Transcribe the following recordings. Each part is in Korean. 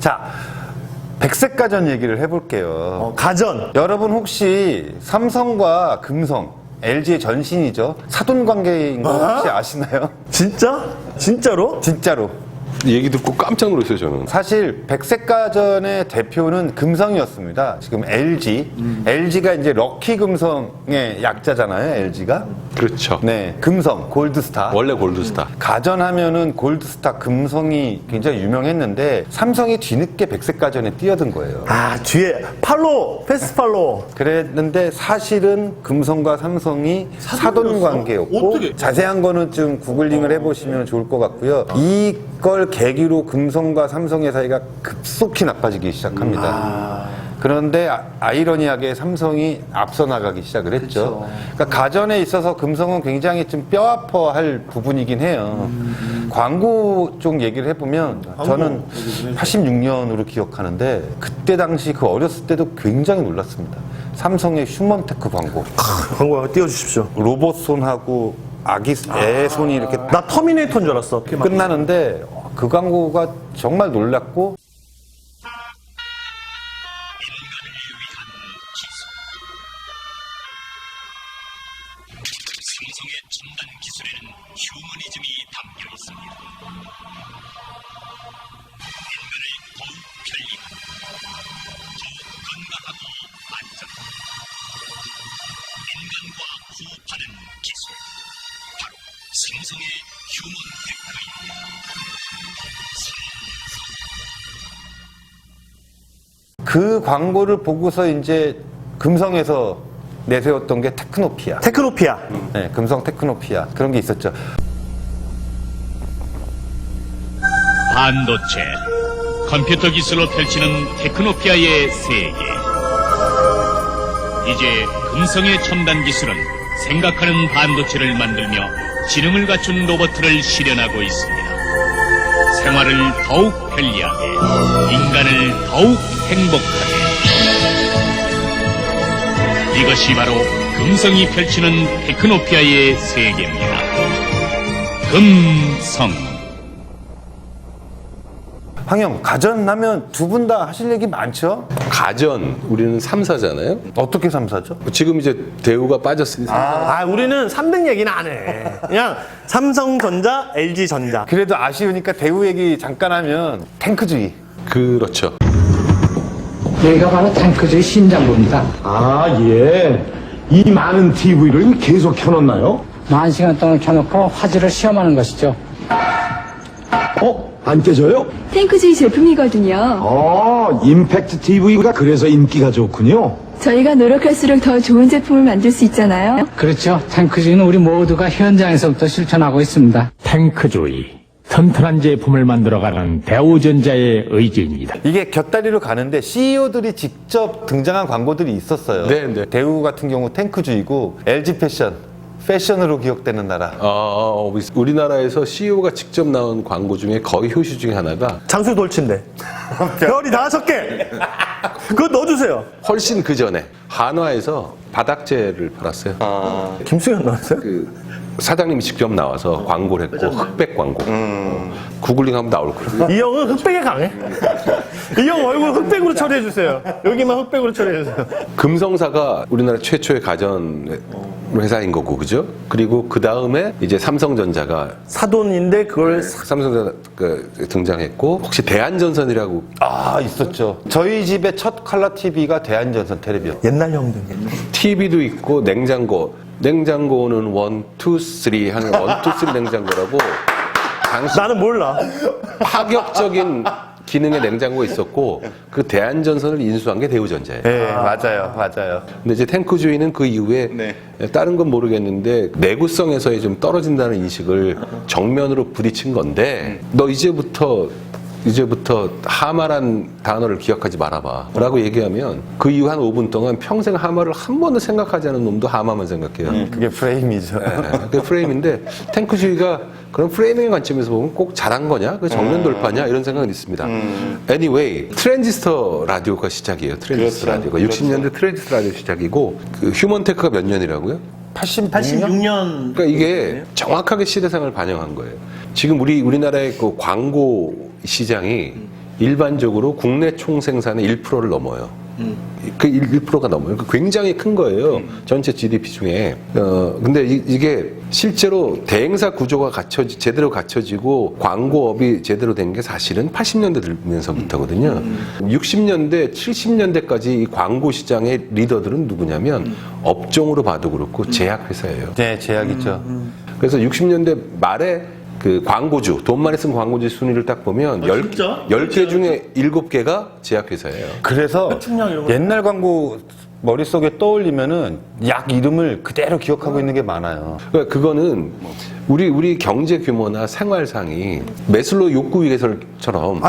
자, 백색가전 얘기를 해볼게요. 가전. 여러분 혹시 삼성과 금성, LG의 전신이죠. 사돈 관계인 거 혹시 아시나요? 진짜? 진짜로? 진짜로. 얘기 듣고 깜짝 놀랐어요, 저는. 사실 백색가전의 대표는 금성이었습니다. 지금 LG. LG가 이제 럭키금성의 약자잖아요, LG가. 그렇죠. 네, 금성, 골드스타. 원래 골드스타. 가전하면은 골드스타, 금성이 굉장히 유명했는데 삼성이 뒤늦게 백색가전에 뛰어든 거예요. 아, 뒤에 팔로우, 패스트 팔로우. 그랬는데 사실은 금성과 삼성이 사돈 관계였고 어떻게? 자세한 거는 좀 구글링을 해보시면 좋을 것 같고요. 이걸 계기로 금성과 삼성의 사이가 급속히 나빠지기 시작합니다. 그런데 아이러니하게 삼성이 앞서 나가기 시작을 했죠. 그러니까 가전에 있어서 금성은 굉장히 좀 뼈아파할 부분이긴 해요. 광고 쪽 얘기를 해보면 저는 86년으로 기억하는데 그때 당시 그 어렸을 때도 굉장히 놀랐습니다. 삼성의 휴먼테크 광고. 광고 띄워주십시오. 로봇 손하고 아기 애 손이 이렇게 나 터미네이터인 줄 알았어. 끝나는데 그 광고가 정말 놀랐고 삼성의 첨단 기술에는 휴머니즘이 담겨 있습니다. 인간을 더욱 편리하고 더욱 건강하고 안전하고 인간과 호흡하는 기술, 바로 삼성의 휴먼테크입니다. 그 광고를 보고서 이제 금성에서 내세웠던 게 테크노피아. 테크노피아. 네, 금성 테크노피아. 그런 게 있었죠. 반도체, 컴퓨터 기술로 펼치는 테크노피아의 세계. 이제 금성의 첨단 기술은 생각하는 반도체를 만들며 지능을 갖춘 로봇을 실현하고 있습니다. 생활을 더욱 편리하게, 인간을 더욱 행복하게. 이것이 바로 금성이 펼치는 테크노피아의 세계입니다. 금성. 황영, 가전 하면 두 분 다 하실 얘기 많죠? 가전, 우리는 3사잖아요. 어떻게 삼사죠? 지금 이제 대우가 빠졌으니 아, 우리는 3등 얘기는 안 해. 그냥 삼성전자, LG전자. 그래도 아쉬우니까 대우 얘기 잠깐 하면 탱크주의. 그렇죠. 여기가 바로 탱크주의 심장부입니다. 아, 예. 이 많은 TV를 계속 켜놓나요? 4시간 동안 켜놓고 화질을 시험하는 것이죠. 안 깨져요? 탱크주의 제품이거든요. 아, 임팩트 TV가 그래서 인기가 좋군요. 저희가 노력할수록 더 좋은 제품을 만들 수 있잖아요. 그렇죠. 탱크주의는 우리 모두가 현장에서부터 실천하고 있습니다. 탱크주의, 튼튼한 제품을 만들어가는 대우전자의 의지입니다. 이게 곁다리로 가는데 CEO들이 직접 등장한 광고들이 있었어요. 네, 네. 대우 같은 경우 탱크주의고 LG 패션으로 기억되는 나라. 우리나라에서 CEO가 직접 나온 광고 중에 거의 효시 중에 하나가 장수 돌친데. 별이 5개. 그거 넣어주세요. 훨씬 그 전에 한화에서 바닥재를 팔았어요. 김수현 나왔어요? 그 사장님이 직접 나와서 광고를 했고 흑백 광고. 구글링 하면 나올 거예요. 이 형은 흑백에 강해. 이 형 얼굴 흑백으로 처리해주세요. 여기만 흑백으로 처리해주세요. 금성사가 우리나라 최초의 가전 회사인 거고, 그죠? 그리고 그 다음에 이제 삼성전자가 사돈인데 그걸 삼성전자 등장했고, 혹시 대한전선이라고 아, 있었죠. 저희 집의 첫 컬러 TV가 대한전선 텔레비였어요. 옛날 형들. TV도 있고 냉장고는 1, 2, 3 하는 1, 2, 3 냉장고라고 당시 나는 몰라. 파격적인 기능의 냉장고가 있었고 그 대한전선을 인수한 게 대우전자예요. 네, 맞아요. 근데 이제 탱크주의는 그 이후에 다른 건 모르겠는데 내구성에서의 좀 떨어진다는 인식을 정면으로 부딪힌 건데 너 이제부터 하마란 단어를 기억하지 말아봐 라고 얘기하면 그 이후 한 5분 동안 평생 하마를 한 번도 생각하지 않은 놈도 하마만 생각해요. 그게 프레임이죠. 그게 프레임인데 탱크주의가 그런 프레이밍의 관점에서 보면 꼭 잘한 거냐? 그 정면 돌파냐? 이런 생각은 있습니다. Anyway, 트랜지스터 라디오가 시작이에요. 트랜지스터 라디오가. 60년대 트랜지스터 라디오 시작이고 그 휴먼테크가 몇 년이라고요? 86년. 그러니까 이게 정확하게 시대상을 반영한 거예요. 지금 우리나라의 그 광고 시장이 일반적으로 국내 총생산의 1%를 넘어요. 그 1%가 넘어요. 굉장히 큰 거예요. 전체 GDP 중에. 근데 이게 실제로 대행사 구조가 제대로 갖춰지고 광고업이 제대로 된 게 사실은 80년대 들면서부터거든요. 60년대, 70년대까지 이 광고 시장의 리더들은 누구냐면 업종으로 봐도 그렇고 제약회사예요. 네, 제약이죠. 그래서 60년대 말에 그 광고주, 돈 많이 쓴 광고주 순위를 딱 보면 10개 중에 7개가 제약회사예요. 그래서 옛날 광고 머릿속에 떠올리면은 약 이름을 그대로 기억하고 있는 게 많아요. 그러니까 그거는 우리 경제 규모나 생활상이 매슬로 욕구 위계설처럼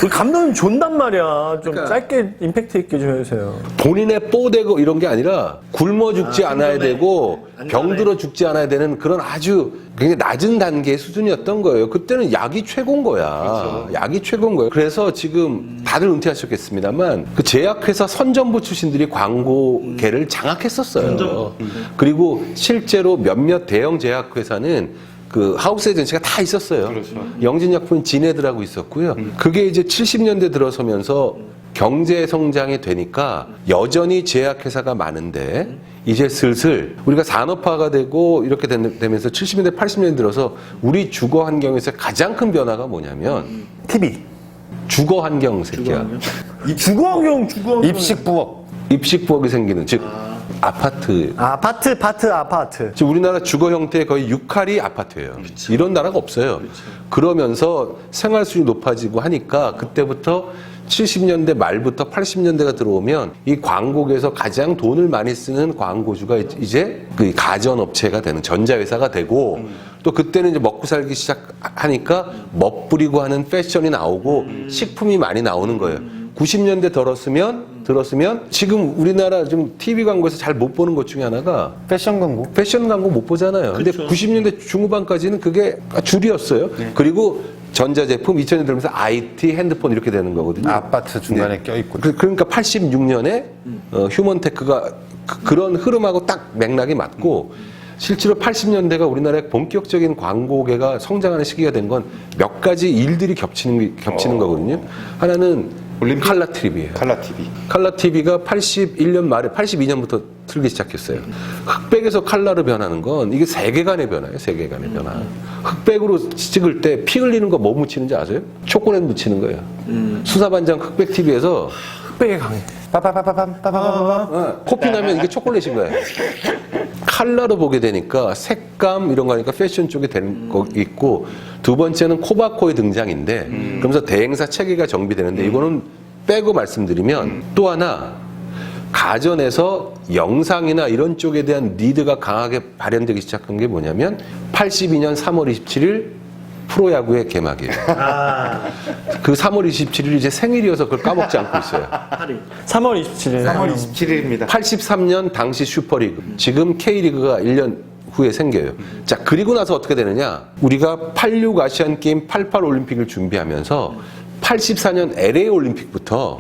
우리 감독님 존단 말이야. 좀 짧게 임팩트 있게 좀 해주세요. 본인의 뽀대고 이런 게 아니라 굶어 죽지 않아야 되고 병들어 죽지 않아야 되는 그런 아주 굉장히 낮은 단계의 수준이었던 거예요. 그때는 약이 최고인 거야. 약이 최고인 거예요. 그래서 지금 다들 은퇴하셨겠습니다만 그 제약회사 선전부 출신들이 광고계를 장악했었어요. 그리고 실제로 몇몇 대형 제약회사는 그 하우스 에이전시가 다 있었어요. 영진약품은 지네들하고 있었고요. 그게 이제 70년대 들어서면서 경제 성장이 되니까 여전히 제약회사가 많은데 이제 슬슬 우리가 산업화가 되고 이렇게 되면서 70년대, 80년대 들어서 우리 주거 환경에서 가장 큰 변화가 뭐냐면 TV. 주거 환경 새끼야. 주거 환경. 입식 부업. 입식 부업이 생기는 즉 아파트. 아파트. 지금 우리나라 주거 형태의 거의 6할이 아파트예요. 이런 나라가 없어요. 그러면서 생활 수준이 높아지고 하니까 그때부터 70년대 말부터 80년대가 들어오면 이 광고계에서 가장 돈을 많이 쓰는 광고주가 이제 그 가전업체가 되는 전자회사가 되고 또 그때는 이제 먹고 살기 시작하니까 멋부리고 하는 패션이 나오고 식품이 많이 나오는 거예요. 90년대 들었으면 지금 우리나라 지금 TV 광고에서 잘 못 보는 것 중에 하나가 패션 광고. 패션 광고 못 보잖아요. 근데 90년대 중후반까지는 그게 줄이었어요. 그리고 전자제품 2000년 들면서 IT, 핸드폰 이렇게 되는 거거든요. 아파트 중간에 껴있고. 그러니까 86년에 휴먼테크가 그런 흐름하고 딱 맥락이 맞고 실제로 80년대가 우리나라의 본격적인 광고계가 성장하는 시기가 된 건 몇 가지 일들이 겹치는 거거든요. 하나는 칼라 TV예요. 칼라 TV가 81년 말에 82년부터 틀기 시작했어요. 흑백에서 칼라로 변하는 건 이게 세계관의 변화예요. 세계관의 변화. 흑백으로 찍을 때 피 흘리는 거 뭐 묻히는지 아세요? 초콜릿 묻히는 거예요. 수사반장 흑백 TV에서 흑백에 강해. 코피 나면 이게 초콜릿인 거예요. 칼라로 보게 되니까 색감 이런 거 하니까 패션 쪽에 되는 거 있고 두 번째는 코바코의 등장인데 그러면서 대행사 체계가 정비되는데 이거는 빼고 말씀드리면 또 하나 가전에서 영상이나 이런 쪽에 대한 니드가 강하게 발현되기 시작한 게 뭐냐면 82년 3월 27일 프로야구의 개막이에요. 그 3월 27일이 제 생일이어서 그걸 까먹지 않고 있어요. 3월 27일. 3월 27일입니다. 83년 당시 슈퍼리그, 지금 K리그가 1년 후에 생겨요. 자, 그리고 나서 어떻게 되느냐? 우리가 86 아시안게임 88 올림픽을 준비하면서 84년 LA 올림픽부터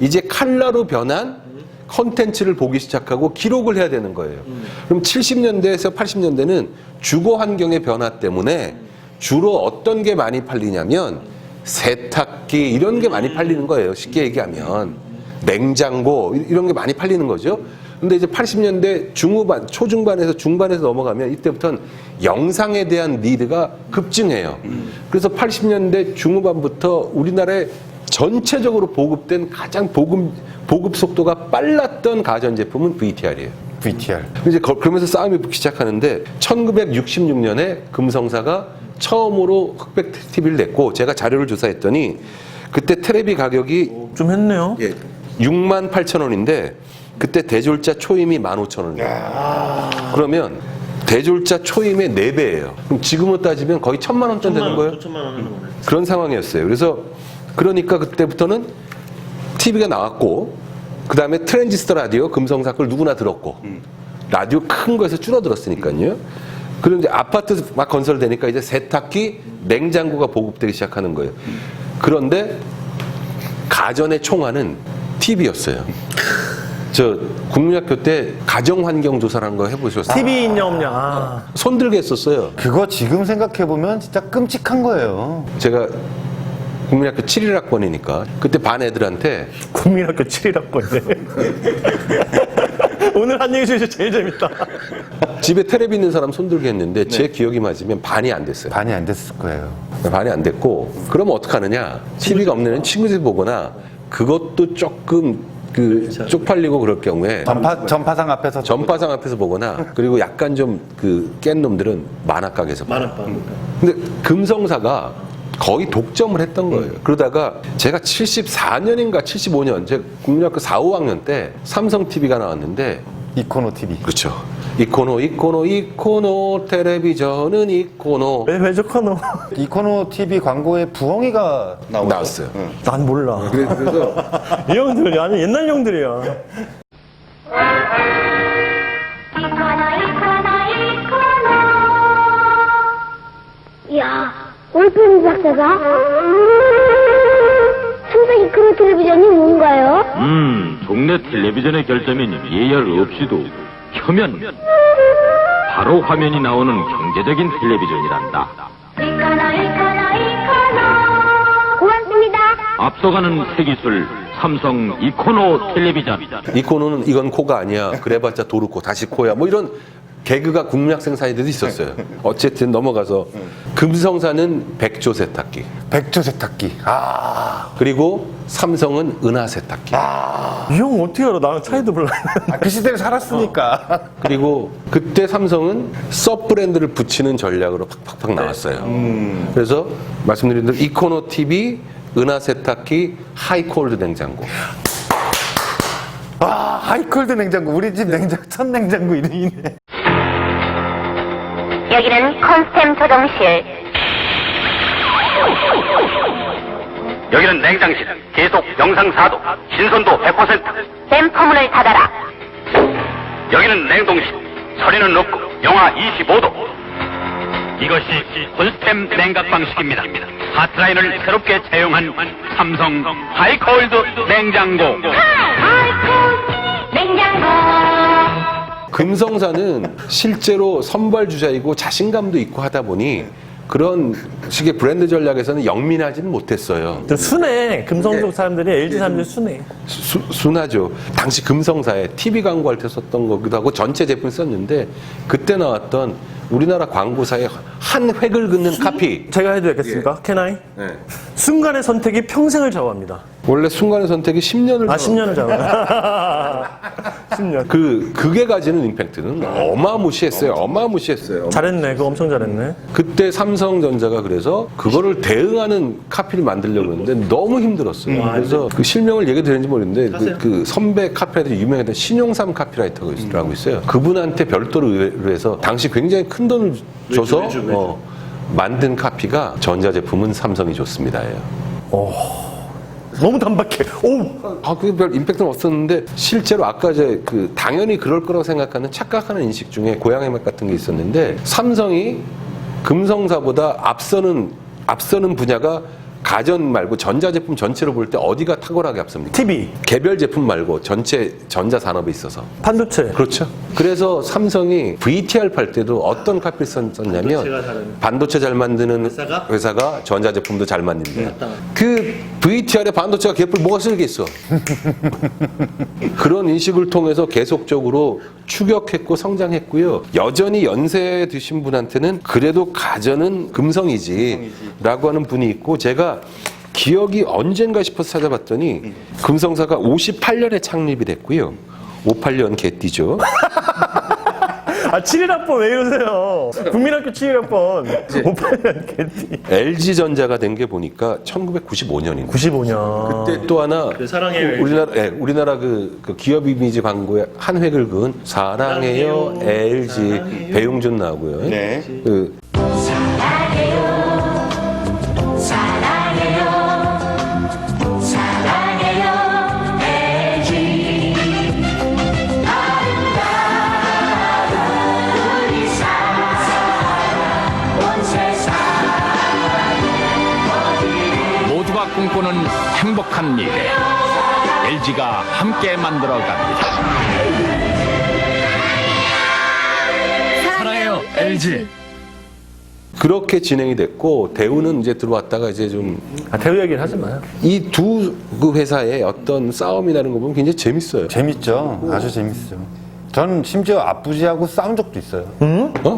이제 칼라로 변한 컨텐츠를 보기 시작하고 기록을 해야 되는 거예요. 그럼 70년대에서 80년대는 주거 환경의 변화 때문에 주로 어떤 게 많이 팔리냐면 세탁기 이런 게 많이 팔리는 거예요. 쉽게 얘기하면 냉장고 이런 게 많이 팔리는 거죠. 근데 이제 80년대 중후반, 초중반에서 중반에서 넘어가면 이때부터는 영상에 대한 니드가 급증해요. 그래서 80년대 중후반부터 우리나라에 전체적으로 보급된 가장 보급 속도가 빨랐던 가전제품은 VTR이에요. VTR. 이제 그러면서 싸움이 붙기 시작하는데 1966년에 금성사가 처음으로 흑백 TV를 냈고 제가 자료를 조사했더니 그때 테레비 가격이 좀 했네요. 68,000원인데 그때 대졸자 초임이 15,000원이에요. 그러면 대졸자 초임의 4배예요. 그럼 지금으로 따지면 거의 1,000만 원쯤 되는 거예요. 그런 상황이었어요. 그러니까 그때부터는 TV가 나왔고 그 다음에 트랜지스터 라디오 금성사 걸 누구나 들었고 라디오 큰 거에서 줄어들었으니까요. 그런데 아파트 막 건설되니까 이제 세탁기, 냉장고가 보급되기 시작하는 거예요. 그런데 가전의 총알은 TV였어요. 저 국민학교 때 가정환경조사라는 거 해보셨어요? TV 있냐 없냐. 손들게 했었어요. 그거 지금 생각해보면 진짜 끔찍한 거예요. 제가 국민학교 7일학번이니까 그때 반 애들한테 국민학교 7일학번이네. 오늘 한 얘기 중에서 제일 재밌다. 집에 텔레비 있는 사람 손들게 했는데 제 기억이 맞으면 반이 안 됐어요. 반이 안 됐을 거예요. 반이 안 됐고 그러면 어떡하느냐. TV가 없는 애는 친구 집 보거나 그것도 조금 그 쪽팔리고 그럴 경우에 전파상 앞에서 전파상 앞에서 보거나 그리고 약간 좀 그 깬 놈들은 만화가게에서 봐요. 근데 금성사가 거의 독점을 했던 거예요. 그러다가 제가 74년인가 75년 제가 국민학교 4, 5학년 때 삼성 TV가 나왔는데 이코노 TV. 그렇죠. 이코노 텔레비전은 이코노 왜 저카노? 이코노 TV 광고에 부엉이가 나왔어요. 난 몰라. 그래서 이 형들 아니 옛날 형들이야. 야, 올빼미 박사가? 삼성 이코노 텔레비전이 뭔가요? 동네 텔레비전의 결점인 예열 없이도 켜면 바로 화면이 나오는 경제적인 텔레비전이란다. 고맙습니다. 앞서가는 새 기술 삼성 이코노 텔레비전. 이코노는 이건 코가 아니야. 그래봤자 도르코 다시 코야. 뭐 이런 개그가 국민학생 사이에도 있었어요. 어쨌든 넘어가서 금성사는 백조 세탁기. 백조 세탁기. 그리고 삼성은 은하 세탁기. 이 형 어떻게 알아? 나랑 차이도 몰라. 그 시대를 살았으니까. 그리고 그때 삼성은 서브 브랜드를 붙이는 전략으로 팍팍팍 나왔어요. 그래서 말씀드린 대로 이코노 TV, 은하 세탁기, 하이콜드 냉장고. 하이콜드 냉장고. 우리 집 첫 냉장고 이름이네. 여기는 컨스템 조정실. 여기는 냉장실. 계속 영상 4도. 신선도 100%. 댐퍼문을 닫아라. 여기는 냉동실. 소리는 없고 영하 25도. 이것이 콘스템 냉각 방식입니다. 하트라인을 새롭게 채용한 삼성 하이콜드 냉장고. 냉장고. 금성사는 실제로 선발주자이고 자신감도 있고 하다 보니 그런 식의 브랜드 전략에서는 영민하지는 못했어요. 순해. 금성동 사람들이 LG 사람들이 순해. 순하죠. 당시 금성사에 TV 광고할 때 썼던 거기도 하고 전체 제품 썼는데 그때 나왔던 우리나라 광고사의 한 획을 긋는 카피. 제가 해도 되겠습니까? 캐나이? 네. 순간의 선택이 평생을 좌우합니다. 원래 순간의 선택이 10년을 10년을 좌우. 10년. 그게 가지는 임팩트는 어마무시했어요. 어마무시했어요. 잘했네. 그거 엄청 잘했네. 그때 삼성전자가 그래서 그거를 대응하는 카피를 만들려고 했는데 너무 힘들었어요. 그래서 그 실명을 얘기 드렸는지 모르겠는데 그 선배 카피라이터 유명했던 신용삼 카피라이터라고 있어요. 그분한테 별도로 의뢰해서 당시 굉장히 큰 돈을 줘서 만든 카피가 전자제품은 삼성이 좋습니다예요. 너무 단박해. 오! 그게 별 임팩트는 없었는데 실제로 아까 당연히 그럴 거라고 생각하는 착각하는 인식 중에 고양이 맛 같은 게 있었는데 삼성이 금성사보다 앞서는 분야가 가전 말고 전자제품 전체로 볼 때 어디가 탁월하게 앞섭니까? TV. 개별 제품 말고 전체 전자산업에 있어서. 반도체. 그렇죠. 그래서 삼성이 VTR 팔 때도 어떤 카피를 썼냐면 반도체 잘 만드는 회사가 전자제품도 잘 만든대요. 그 VTR에 반도체가 개뿔 뭐가 쓸겠어. 그런 인식을 통해서 계속적으로 추격했고 성장했고요. 여전히 연세 드신 분한테는 그래도 가전은 금성이지 라고 하는 분이 있고 제가 기억이 언젠가 싶어서 찾아봤더니 금성사가 58년에 창립이 됐고요. 58년 개띠죠. 7일학번 왜 이러세요? 국민학교 7일학번. 58년 개띠. LG전자가 된 게 보니까 1995년입니다. 95년. 그때 또 하나 사랑해요, 우리나라 그 기업 이미지 광고에 한 획을 그은 사랑해요 LG 배용준 나오고요. 네. 모두가 꿈꾸는 행복한 미래 LG가 함께 만들어갑니다. 사랑해요, LG. 그렇게 진행이 됐고 대우는 이제 들어왔다가 이제 좀 대우 얘기를 하지 마요. 이 두 그 회사의 어떤 싸움이라는 거 보면 굉장히 재밌어요. 재밌죠. 아주 재밌죠. 전 심지어 아버지하고 싸운 적도 있어요.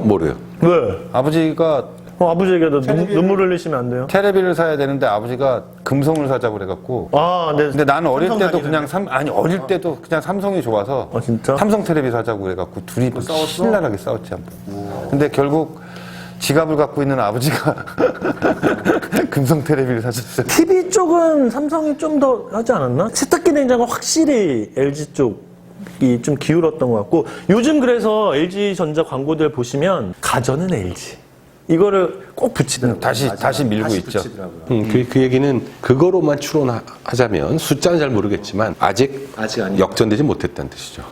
뭐래요? 왜? 아버지가 아버지 얘기하다 눈물 흘리시면 안 돼요? 테레비를 사야 되는데 아버지가 금성을 사자고 그래갖고. 네. 근데 나는 어릴 삼성 때도 그냥 다니는데? 어릴 때도 그냥 삼성이 좋아서. 진짜? 삼성 테레비 사자고 그래갖고 둘이 신랄하게 싸웠지 한 번. 근데 결국 지갑을 갖고 있는 아버지가 금성 테레비를 사줬어요. TV 쪽은 삼성이 좀 더 하지 않았나? 세탁기 냉장고 확실히 LG 쪽이 좀 기울었던 것 같고 요즘 그래서 LG전자 광고들 보시면 가전은 LG 이거를 꼭 붙이더라고요. 다시 밀고 있죠. 그 얘기는 그거로만 추론하자면 숫자는 잘 모르겠지만 아직 역전되지 못했다는 뜻이죠.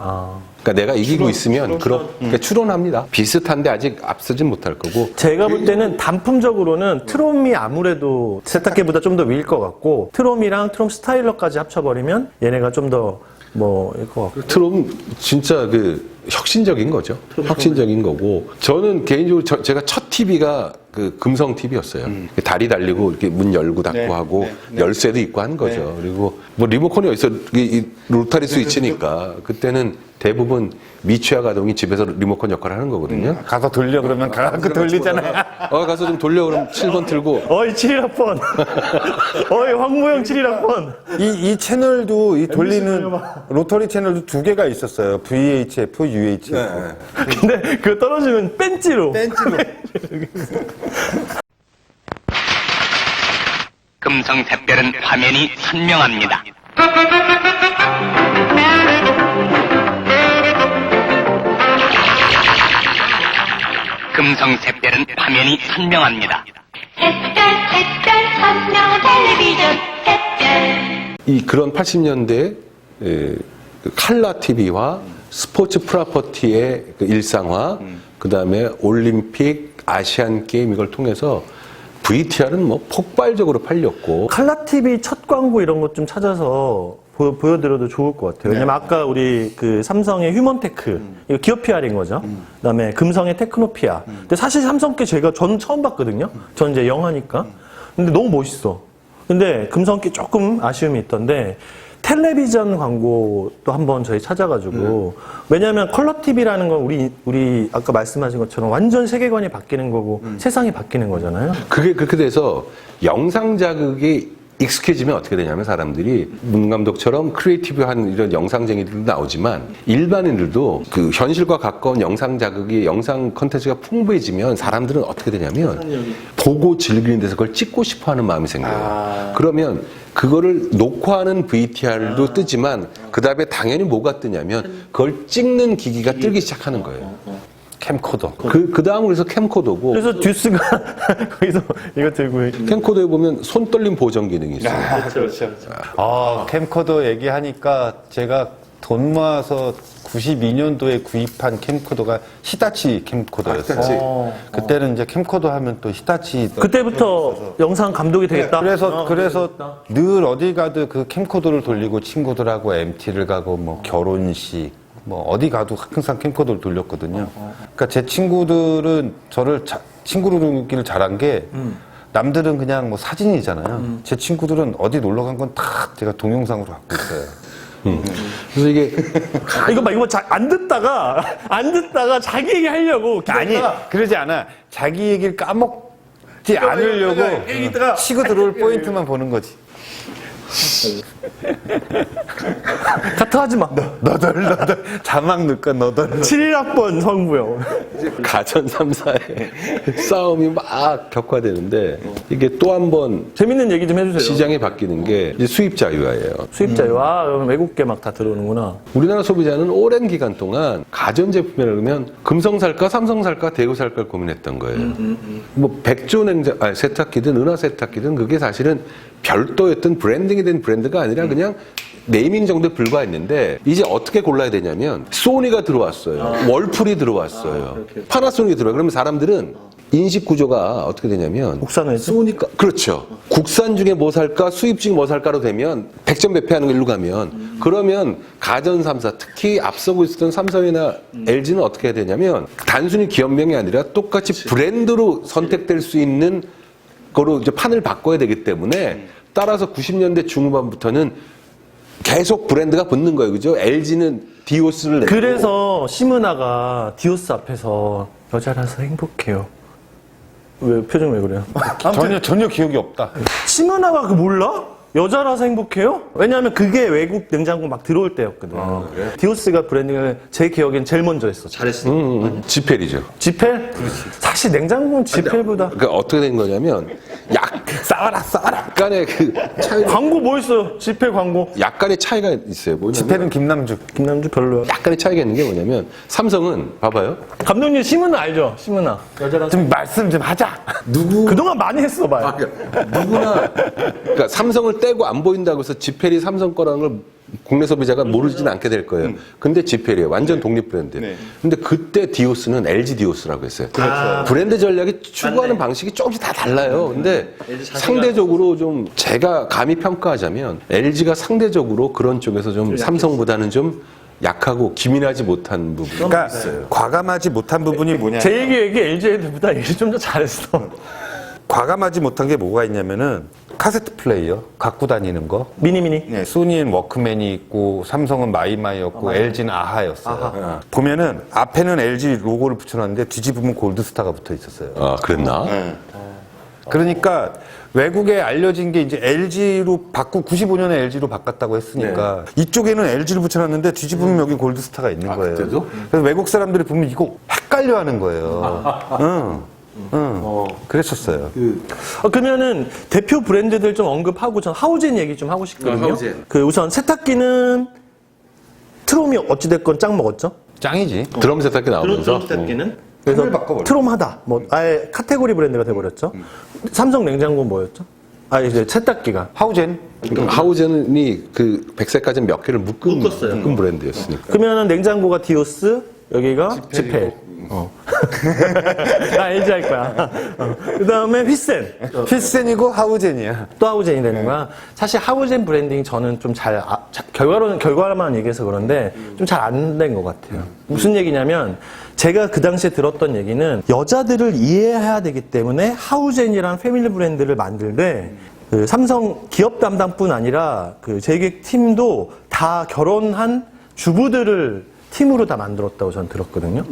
그러니까 내가 이기고 있으면 그러니까 추론합니다. 비슷한데 아직 앞서진 못할 거고. 제가 볼 때는 단품적으로는 트롬이 아무래도 세탁기보다 좀 더 위일 것 같고 트롬이랑 트롬 스타일러까지 합쳐버리면 얘네가 좀 더 뭐일 것 같고. 트롬 진짜 그 혁신적인 거죠. 혁신적인 거고. 저는 개인적으로 제가 첫 TV가 그 금성 TV였어요. 다리 달리고 이렇게 문 열고 닫고 하고 열쇠도 있고 하는 거죠. 그리고 뭐 리모컨이 어디서 이 로타리 스위치니까 그때는 대부분 미취학 아동이 집에서 리모컨 역할을 하는 거거든요. 가서 돌려 그러면 가서 돌리잖아요. 가서 좀 돌려 그럼 7번 틀고. 어이 7학번. 어이 황무영 7학번. 이 채널도 이 돌리는 로터리 채널도 두 개가 있었어요. VHF, UHF. 근데 그거 떨어지면 뺀지로. 금성 샛별은 화면이 선명합니다. 금성 샛별은 화면이 선명합니다. 샛별 선명한 텔레비전 샛별. 이 그런 80년대 칼라 TV와 스포츠 프로퍼티의 그 일상화, 그 다음에 올림픽, 아시안 게임 이걸 통해서 VTR은 뭐 폭발적으로 팔렸고. 칼라 TV 첫 광고 이런 것 좀 찾아서 보여드려도 좋을 것 같아요. 왜냐면 아까 우리 그 삼성의 휴먼테크, 이거 기업 PR인 거죠. 그다음에 금성의 테크노피아. 근데 사실 삼성께 전 처음 봤거든요. 전 이제 영화니까. 근데 너무 멋있어. 근데 금성께 조금 아쉬움이 있던데 텔레비전 광고도 한번 저희 찾아가지고 왜냐하면 컬러 TV라는 건 우리 아까 말씀하신 것처럼 완전 세계관이 바뀌는 거고 세상이 바뀌는 거잖아요. 그게 그렇게 돼서 영상 자극이 익숙해지면 어떻게 되냐면 사람들이 문 감독처럼 크리에이티브한 이런 영상쟁이들도 나오지만 일반인들도 그 현실과 가까운 영상 자극이 영상 컨텐츠가 풍부해지면 사람들은 어떻게 되냐면 보고 즐기는 데서 그걸 찍고 싶어하는 마음이 생겨요. 그러면 그거를 녹화하는 VTR도 뜨지만 그 다음에 당연히 뭐가 뜨냐면 그걸 찍는 기기가 뜨기 시작하는 거예요. 캠코더. 그 다음은 그래서 캠코더고. 그래서 듀스가 거기서 이거 들고 캠코더에 보면 손 떨림 보정 기능이 있어요. 그렇죠. 캠코더 얘기하니까 제가 돈 모아서 92년도에 구입한 캠코더가 히타치 캠코더였어요. 그때는 이제 캠코더 하면 또 히타치. 그때부터 영상 감독이 되겠다. 그래서 늘 어디 가도 그 캠코더를 돌리고 친구들하고 MT를 가고 뭐 결혼식 뭐 어디 가도 항상 캠코더를 돌렸거든요. 그러니까 제 친구들은 저를 친구로기를 잘한 게 남들은 그냥 뭐 사진이잖아요. 제 친구들은 어디 놀러 간 건 다 제가 동영상으로 갖고 있어요. 그래서 이게 이거 안 듣다가 자기 얘기 하려고 아니 그러지 않아. 자기 얘기를 까먹지 않으려고 치고 들어올 포인트만 보는 거지. 카트 하지 마. 너덜 자막 넣을까 너덜. 7학번 성부요. 가전 3사의 싸움이 막 격화되는데 이게 또 한 번 재밌는 얘기 좀 해주세요. 시장이 바뀌는 게 이제 수입 자유화예요. 수입자요. 외국계 막 다 들어오는구나. 우리나라 소비자는 오랜 기간 동안 가전 제품이라 그러면 금성 살까 삼성 살까 대우 살까 고민했던 거예요. 뭐 백조 세탁기든 은하 세탁기든 그게 사실은 별도였던 브랜딩이 된 브랜드가 아니라 그냥 네이밍 정도에 불과했는데 이제 어떻게 골라야 되냐면 소니가 들어왔어요. 월풀이 들어왔어요. 파나소닉이 들어와요. 그러면 사람들은 인식 구조가 어떻게 되냐면 국산을 소니가 그렇죠. 국산 중에 뭐 살까 수입 중에 뭐 살까로 되면 백전 배패하는 걸로 가면 그러면 가전 3사, 특히 앞서고 있었던 삼성이나 LG는 어떻게 해야 되냐면 단순히 기업명이 아니라 똑같이 브랜드로 선택될 수 있는 거로 이제 판을 바꿔야 되기 때문에 따라서 90년대 중후반부터는 계속 브랜드가 붙는 거예요. 그죠? LG는 디오스를 내고 그래서 시문화가 디오스 앞에서 여자라서 행복해요. 왜 표정 왜 그래요? 전혀 기억이 없다. 시문화가 그 몰라? 여자라서 행복해요? 왜냐하면 그게 외국 냉장고 막 들어올 때였거든. 디오스가 브랜딩을 제 기억엔 제일 먼저 했어. 잘했어. 지펠이죠. 지펠? 사실 냉장고는 지펠보다. 그러니까 어떻게 된 거냐면 싸워라. 약간의 그 차이, 광고 뭐 있어요? 지펠 광고. 약간의 차이가 있어요. 뭐냐면 지펠은 김남주. 김남주 별로야. 약간의 차이가 있는 게 뭐냐면 삼성은 봐봐요. 감독님 시문화 알죠? 시문화. 여자라서. 좀 말씀 좀 하자. 그동안 많이 했어 봐요. 누구나 그러니까 삼성을 떼고 안 보인다고 해서 지펠이 삼성 거라는 걸 국내 소비자가 모르지는 않게 될 거예요. 근데 지펠이에요. 완전 독립 브랜드. 근데 그때 디오스는 LG 디오스라고 했어요. 브랜드 전략이 추구하는 방식이 조금씩 다 달라요. 근데 상대적으로 좀 제가 감히 평가하자면 LG가 상대적으로 그런 쪽에서 좀 삼성보다는 좀 약하고 기민하지 못한 부분이 그러니까 있어요. 과감하지 못한 부분이 뭐냐. 제 얘기 LG 애들보다 LG 좀 더 잘했어. 과감하지 못한 게 뭐가 있냐면은 카세트 플레이어 갖고 다니는 거. 미니미니. 네, 소니는 워크맨이 있고 삼성은 마이마이였고 LG는 아하였어요. 보면은 앞에는 LG 로고를 붙여놨는데 뒤집으면 골드스타가 붙어 있었어요. 아, 그랬나? 그러니까 외국에 알려진 게 이제 LG로 95년에 LG로 바꿨다고 했으니까 이쪽에는 LG를 붙여놨는데 뒤집으면 여기 골드스타가 있는 거예요. 그때도? 그래서 외국 사람들이 보면 이거 헷갈려하는 거예요. 그랬었어요. 그러면은 대표 브랜드들 좀 언급하고 전 하우젠 얘기 좀 하고 싶거든요. 하우젠. 그 우선 세탁기는 트롬이 어찌됐건 짱 먹었죠. 짱이지. 드럼 세탁기 나오면서 그래서 판을 바꿔버려. 트롬하다. 뭐 아예 카테고리 브랜드가 돼버렸죠. 삼성 냉장고 뭐였죠? 아 이제 세탁기가 하우젠. 하우젠이 그 백색까지 몇 개를 묶은 브랜드였으니까. 그러면은 냉장고가 디오스, 여기가 지펠. 나 LG 할 거야. 그 다음에 휘센. 휘센이고 하우젠이야. 또 하우젠이 되는 거야. 사실 하우젠 브랜딩 저는 좀 결과만 얘기해서 그런데 좀 잘 안 된 것 같아요. 무슨 얘기냐면 제가 그 당시에 들었던 얘기는 여자들을 이해해야 되기 때문에 하우젠이라는 패밀리 브랜드를 만들되 그 삼성 기업 담당뿐 아니라 그 재기획 팀도 다 결혼한 주부들을 팀으로 다 만들었다고 저는 들었거든요.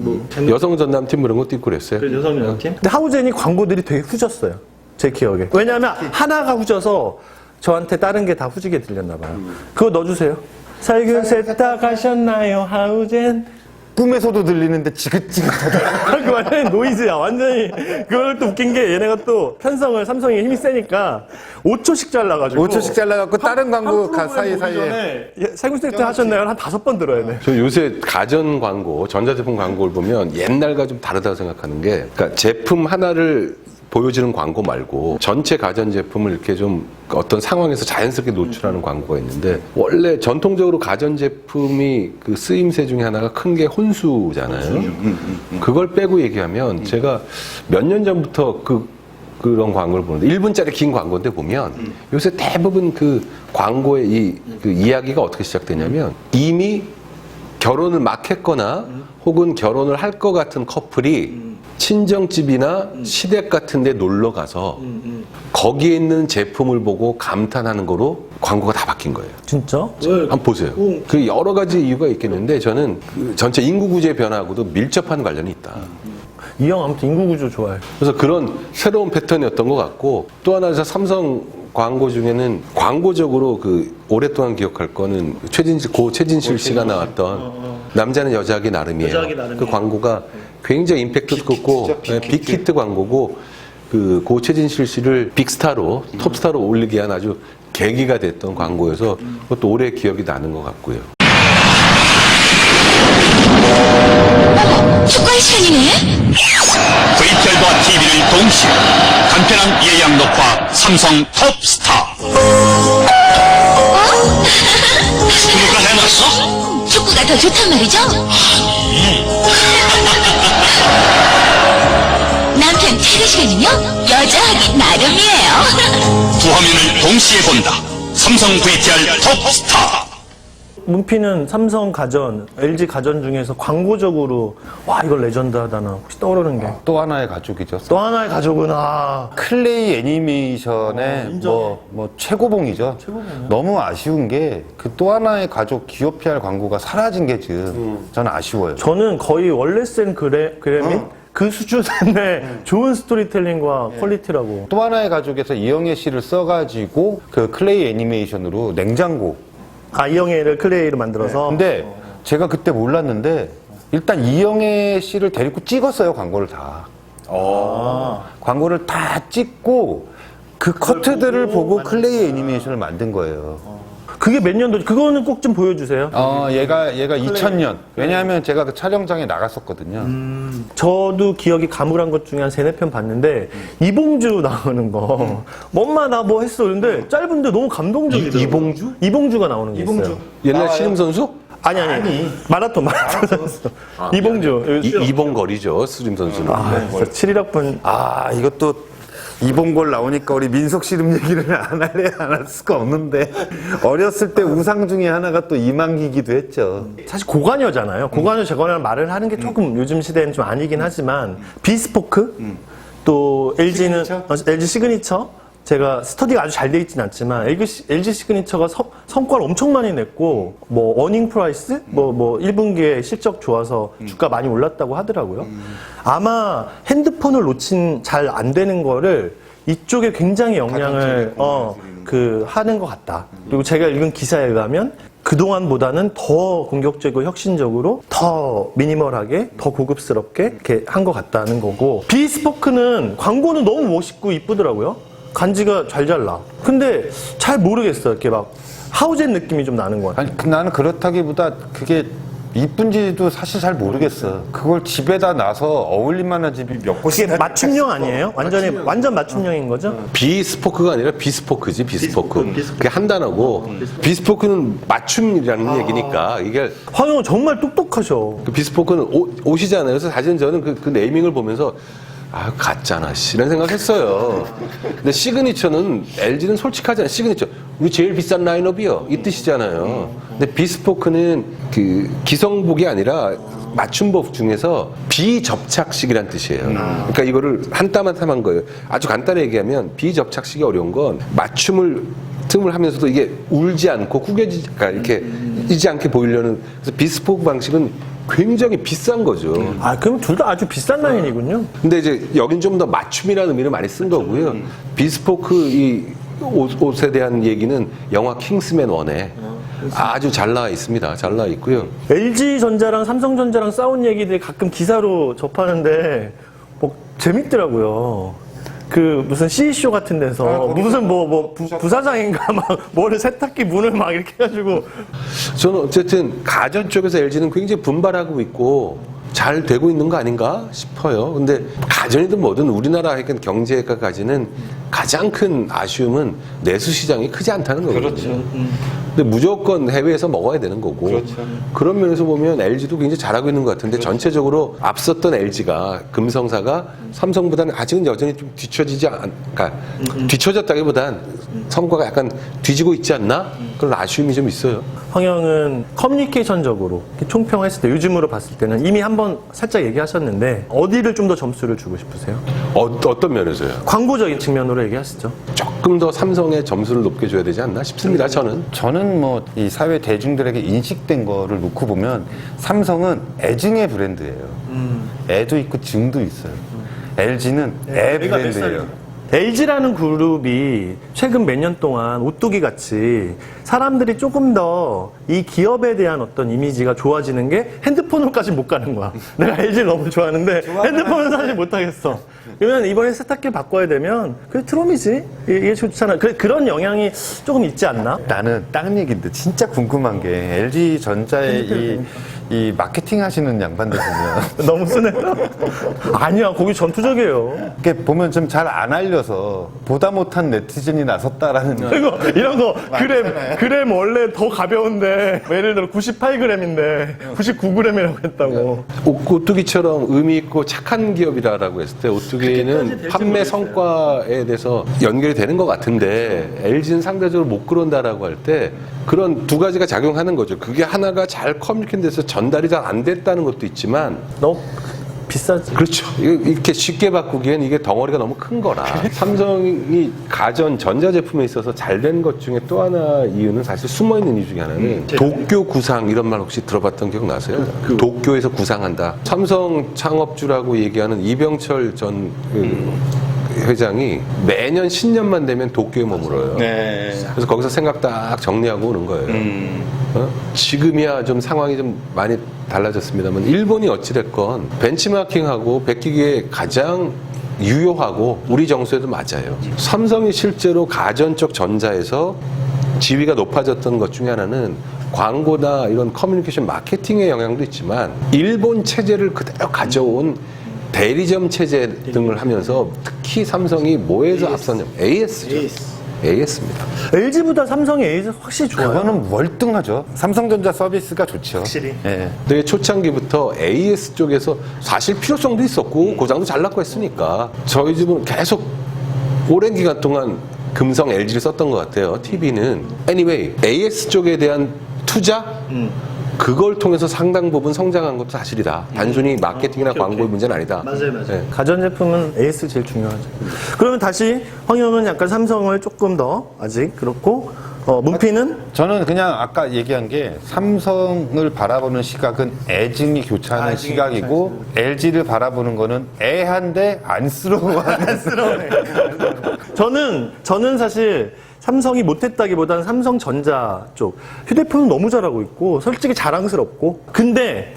여성 전담팀 그런 것도 있고 그랬어요. 여성 전담팀? 근데 하우젠이 광고들이 되게 후졌어요. 제 기억에. 왜냐하면 하나가 후져서 저한테 다른 게 다 후지게 들렸나 봐요. 그거 넣어주세요. 살균 세탁 하셨나요, 하우젠? 꿈에서도 들리는데 지긋지긋하다. 그 완전히 노이즈야. 완전히. 그걸 또 웃긴 게 얘네가 또 편성을 삼성이 힘이 세니까 5초씩 잘라가지고. 5초씩 잘라갖고 다른 광고 사이사이에. 살균 세탁 하셨나요? 한 5번 들어야 돼. 저 요새 가전 광고, 전자제품 광고를 보면 옛날과 좀 다르다고 생각하는 게, 그러니까 제품 하나를 보여주는 광고 말고 전체 가전제품을 이렇게 좀 어떤 상황에서 자연스럽게 노출하는 광고가 있는데, 원래 전통적으로 가전제품이 그 쓰임새 중에 하나가 큰 게 혼수잖아요. 그걸 빼고 얘기하면 제가 몇 년 전부터 그런 광고를 보는데 1분짜리 긴 광고인데 보면 요새 대부분 그 광고의 그 이야기가 어떻게 시작되냐면 이미 결혼을 막 했거나 혹은 결혼을 할 것 같은 커플이 친정집이나 시댁 같은 데 놀러 가서 거기에 있는 제품을 보고 감탄하는 거로 광고가 다 바뀐 거예요. 진짜? 한번 보세요. 그 여러 가지 이유가 있겠는데 저는 그 전체 인구 구조의 변화하고도 밀접한 관련이 있다. 이 형 아무튼 인구구조 좋아해. 그래서 그런 새로운 패턴이었던 것 같고, 또 하나 삼성 광고 중에는 광고적으로 그 오랫동안 기억할 거는 최진실 씨가 나왔던 남자는 여자하기 나름이에요. 그 광고가 굉장히 임팩트 컸고 빅히트 광고고, 그 고 최진실 씨를 빅스타로 톱스타로 올리게 한 아주 계기가 됐던 광고여서 그것도 오래 기억이 나는 것 같고요. 축구할 시간이네. VTR과 TV를 동시에 간편한 예약 녹화 삼성 톱스타. 누가 해놨어? 축구가 더 좋단 말이죠? 남편 퇴근 시간은요? 여자하기 나름이에요. 두 화면을 동시에 본다. 삼성 VTR 톱스타. 문피는 삼성 가전, LG 가전 중에서 광고적으로 와 이걸 레전드하다나 혹시 떠오르는 게? 또 하나의 가족이죠. 또 하나의 가족은 클레이 애니메이션의 뭐 최고봉이죠. 너무 아쉬운 게 그 또 하나의 가족 기업 PR 광고가 사라진 게 지금 저는 아쉬워요. 저는 거의 원래 센 그래밋 그 수준의 좋은 스토리텔링과 퀄리티라고. 또 하나의 가족에서 이영애 씨를 써가지고 그 클레이 애니메이션으로 냉장고. 이영애를 클레이로 만들어서. 근데 제가 그때 몰랐는데 일단 이영애 씨를 데리고 찍었어요, 광고를 다. 광고를 다 찍고 그 커트들을 보고 클레이 애니메이션을 만든 거예요. 그게 몇 년도? 그거는 꼭 좀 보여주세요. 얘가 2000년. 왜냐하면 제가 그 촬영장에 나갔었거든요. 저도 기억이 가물한 것 중에 한 3-4편 봤는데 이봉주 나오는 거 엄마 나 뭐 했어 그런데 짧은데 너무 감동적이더라고요. 이봉주? 이봉주가 나오는 게 있어요. 옛날 씨름 선수? 아니. 마라톤 선수. 이봉주. 이봉걸이죠, 씨름 선수는. 진짜 7.1학번. 이것도 이봉골 나오니까 우리 민속 씨름 얘기를 안 할래 안 할 수가 없는데 어렸을 때 우상 중에 하나가 또 이만기기도 했죠. 사실 고관여잖아요. 고관여 저거는 말을 하는 게 조금 요즘 시대는 좀 아니긴 하지만 비스포크 또 LG는 LG 시그니처 제가 스터디가 아주 잘 돼 있진 않지만 LG 시그니처가 성과를 엄청 많이 냈고 뭐 어닝 프라이스 뭐 1분기에 실적 좋아서 주가 많이 올랐다고 하더라고요. 아마 핸드폰을 놓친 잘 안 되는 거를 이쪽에 굉장히 영향을 하는 것 같다. 그리고 제가 읽은 기사에 의하면 그동안보다는 더 공격적이고 혁신적으로 더 미니멀하게 더 고급스럽게 이렇게 한 것 같다는 거고 비스포크는 광고는 너무 멋있고 이쁘더라고요. 간지가 잘 잘라. 근데 잘 모르겠어요. 이렇게 막 하우젠 느낌이 좀 나는 것 같아요. 아니, 나는 그렇다기보다 그게 이쁜지도 사실 잘 모르겠어. 그걸 집에다 놔서 어울릴만한 집이 몇 곳이 이게 맞춤형 아니에요? 완전 맞춤형인 거죠? 비스포크가 아니라 비스포크지, 비스포크. 그게 한 단어고, 비스포크는 맞춤이라는 얘기니까, 이게. 황영은 정말 똑똑하셔. 그 비스포크는 옷이잖아요. 그래서 사실 저는 그 네이밍을 보면서, 가짜나, 씨, 이런 생각했어요. 근데 시그니처는, LG는 솔직하잖아요. 시그니처. 우리 제일 비싼 라인업이요. 이 뜻이잖아요. 근데 비스포크는 그 기성복이 아니라 맞춤복 중에서 비접착식이란 뜻이에요. 그러니까 이거를 한 땀 한 땀 한 거예요. 아주 간단히 얘기하면 비접착식이 어려운 건 맞춤을 틈을 하면서도 이게 울지 않고 그러니까 이렇게 이지 않게 보이려는 그래서 비스포크 방식은 굉장히 비싼 거죠. 그럼 둘 다 아주 비싼 라인이군요. 근데 이제 여긴 좀 더 맞춤이라는 의미를 많이 쓴 거고요. 비스포크 이 옷에 대한 얘기는 영화 킹스맨 1에 아주 잘 나와 있습니다. 잘 나와 있고요. LG전자랑 삼성전자랑 싸운 얘기들이 가끔 기사로 접하는데 뭐 재밌더라고요. 그 무슨 CE쇼 같은 데서 무슨 부사장인가 막 뭐를 세탁기 문을 막 이렇게 해가지고 저는 어쨌든 가전 쪽에서 LG는 굉장히 분발하고 있고 잘 되고 있는 거 아닌가 싶어요. 근데 가전이든 뭐든 우리나라 경제가 가지는 가장 큰 아쉬움은 내수 시장이 크지 않다는 거거든요. 그렇죠. 근데 무조건 해외에서 먹어야 되는 거고. 그렇죠. 그런 면에서 보면 LG도 굉장히 잘하고 있는 것 같은데 전체적으로 앞섰던 LG가 금성사가 삼성보다는 아직은 여전히 좀 뒤처졌다기보단 성과가 약간 뒤지고 있지 않나? 그런 아쉬움이 좀 있어요. 황영은 커뮤니케이션적으로 총평했을 때 요즘으로 봤을 때는 이미 한번 살짝 얘기하셨는데 어디를 좀 더 점수를 주고 싶으세요? 어떤 면에서요? 광고적인 측면으로 얘기하시죠. 조금 더 삼성의 점수를 높게 줘야 되지 않나 싶습니다. 저는 뭐 이 사회 대중들에게 인식된 거를 놓고 보면 삼성은 애증의 브랜드예요. 애도 있고 증도 있어요. LG는 애 브랜드예요. LG라는 그룹이 최근 몇 년 동안 오뚜기 같이 사람들이 조금 더 이 기업에 대한 어떤 이미지가 좋아지는 게 핸드폰으로까지 못 가는 거야. 내가 LG를 너무 좋아하는데 핸드폰은 사실 못 하겠어. 그러면 이번에 세탁기 바꿔야 되면 그게 트롬이지. 이게 좋잖아. 그런 영향이 조금 있지 않나? 나는 딴 얘기인데 진짜 궁금한 게 LG 전자의 이 마케팅 하시는 양반들 보면 너무 쓰네요. 아니야, 거기 전투적이에요. 이렇게 보면 좀 잘 안 알려서 보다 못한 네티즌이 나섰다라는 이거 이런 거 그램 원래 더 가벼운데 예를 들어 98g인데 99g이라고 했다고. 오뚜기처럼 의미 있고 착한 기업이라고 했을 때 오뚜기는 판매 성과에 대해서 연결이 되는 것 같은데 LG는 상대적으로 못 그런다라고 할 때 그런 두 가지가 작용하는 거죠. 그게 하나가 잘 커뮤니케이션 돼서 전달이 잘 안 됐다는 것도 있지만 너무 비싸지. 그렇죠. 이렇게 쉽게 바꾸기엔 이게 덩어리가 너무 큰 거라. 삼성이 가전 전자제품에 있어서 잘 된 것 중에 또 하나 이유는 사실 숨어있는 이유 중에 하나는 도쿄 구상 이런 말 혹시 들어봤던 기억 나세요? 도쿄에서 구상한다. 삼성 창업주라고 얘기하는 이병철 전 회장이 매년 신년만 되면 도쿄에 머물어요. 그래서 거기서 생각 딱 정리하고 오는 거예요. 지금이야 좀 상황이 좀 많이 달라졌습니다만 일본이 어찌됐건 벤치마킹하고 베끼기에 가장 유효하고 우리 정서에도 맞아요. 삼성이 실제로 가전 쪽 전자에서 지위가 높아졌던 것 중에 하나는 광고나 이런 커뮤니케이션 마케팅의 영향도 있지만 일본 체제를 그대로 가져온 대리점 체제 등을 하면서 특히 삼성이 뭐에서 앞섰냐면 AS죠. AS입니다. LG보다 삼성의 AS 확실히 좋아요. 그거는 월등하죠. 삼성전자 서비스가 좋죠. 확실히. 예. 되게 초창기부터 AS 쪽에서 사실 필요성도 있었고 고장도 잘 났고 했으니까 저희 집은 계속 오랜 기간 동안 금성 LG를 썼던 것 같아요. TV는. Anyway, AS 쪽에 대한 투자? 그걸 통해서 상당 부분 성장한 것도 사실이다. 단순히 마케팅이나 광고의 문제는 아니다. 맞아요. 네. 가전제품은 AS 제일 중요하죠. 그러면 다시 황영은 약간 삼성을 조금 더 아직 그렇고 문피는 저는 그냥 아까 얘기한 게 삼성을 바라보는 시각은 애증이 교차하는 시각이고 LG를 바라보는 거는 애한데 안쓰러워하는 안쓰러워해. 저는 사실 삼성이 못했다기보다는 삼성전자 쪽 휴대폰은 너무 잘하고 있고 솔직히 자랑스럽고 근데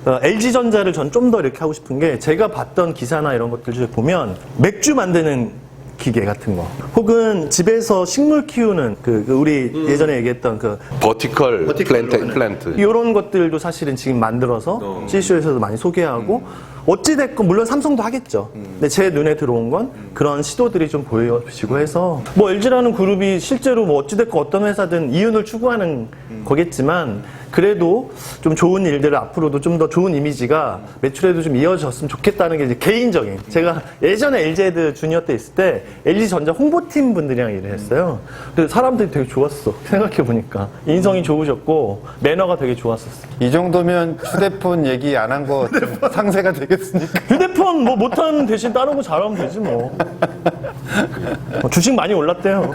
LG전자를 전 좀 더 이렇게 하고 싶은 게 제가 봤던 기사나 이런 것들 중에 보면 맥주 만드는 기계 같은 거 혹은 집에서 식물 키우는 우리 예전에 얘기했던 버티컬 플랜트 이런 것들도 사실은 지금 만들어서 CCO에서도 많이 소개하고 어찌됐건 물론 삼성도 하겠죠. 근데 제 눈에 들어온 건 그런 시도들이 좀 보여지고 해서 뭐 LG라는 그룹이 실제로 뭐 어찌됐건 어떤 회사든 이윤을 추구하는 거겠지만 그래도 좀 좋은 일들을 앞으로도 좀 더 좋은 이미지가 매출에도 좀 이어졌으면 좋겠다는 게 이제 개인적인 제가 예전에 LG헤드 주니어 때 있을 때 LG전자 홍보팀 분들이랑 일을 했어요. 근데 사람들이 되게 좋았어. 생각해보니까 인성이 좋으셨고 매너가 되게 좋았었어. 이 정도면 휴대폰 얘기 안 한 거 상세가 되겠으니까. 휴대폰 뭐 못하는 대신 다른 거 잘하면 되지 뭐. 주식 많이 올랐대요.